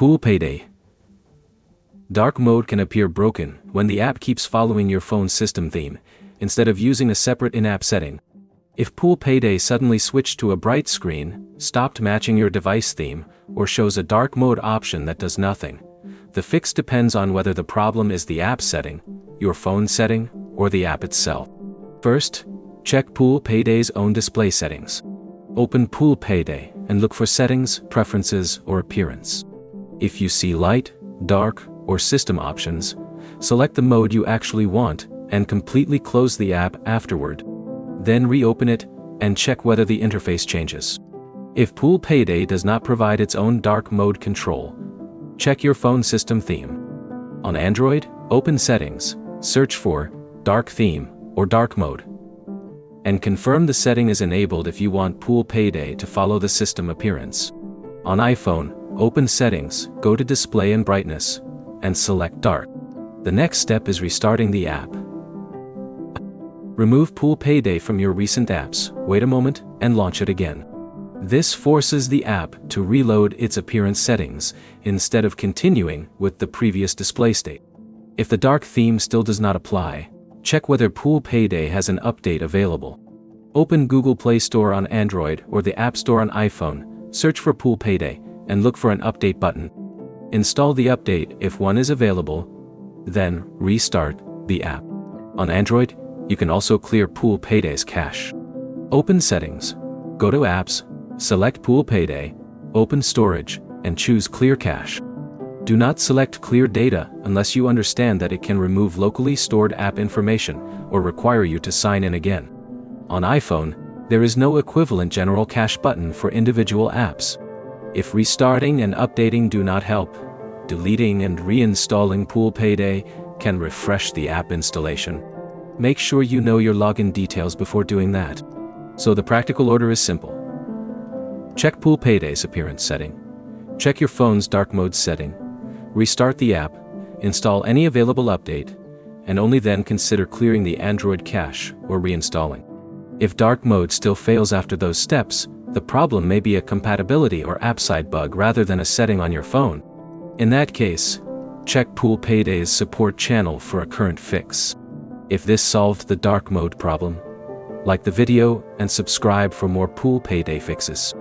Pool Payday. Dark mode can appear broken when the app keeps following your phone's system theme, instead of using a separate in-app setting. If Pool Payday suddenly switched to a bright screen, stopped matching your device theme, or shows a dark mode option that does nothing, the fix depends on whether the problem is the app setting, your phone setting, or the app itself. First, check Pool Payday's own display settings. Open Pool Payday and look for Settings, Preferences, or Appearance. If you see light, dark, or system options, select the mode you actually want and completely close the app afterward. Then reopen it and check whether the interface changes. If Pool Payday does not provide its own dark mode control, check your phone system theme. On Android, open Settings, search for Dark Theme or Dark Mode, and confirm the setting is enabled if you want Pool Payday to follow the system appearance. On iPhone, open Settings, go to Display and Brightness, and select Dark. The next step is restarting the app. Remove Pool Payday from your recent apps, wait a moment, and launch it again. This forces the app to reload its appearance settings, instead of continuing with the previous display state. If the dark theme still does not apply, check whether Pool Payday has an update available. Open Google Play Store on Android or the App Store on iPhone, search for Pool Payday, and look for an update button. Install the update if one is available, then restart the app. On Android, you can also clear Pool Payday's cache. Open Settings, go to Apps, select Pool Payday, open Storage, and choose Clear Cache. Do not select Clear Data unless you understand that it can remove locally stored app information or require you to sign in again. On iPhone, there is no equivalent General Cache button for individual apps. If restarting and updating do not help, deleting and reinstalling Pool Payday can refresh the app installation. Make sure you know your login details before doing that. So the practical order is simple. Check Pool Payday's appearance setting. Check your phone's dark mode setting. Restart the app, install any available update, and only then consider clearing the Android cache or reinstalling. If dark mode still fails after those steps, the problem may be a compatibility or app side bug rather than a setting on your phone. In that case, check Pool Payday's support channel for a current fix. If this solved the dark mode problem, like the video and subscribe for more Pool Payday fixes.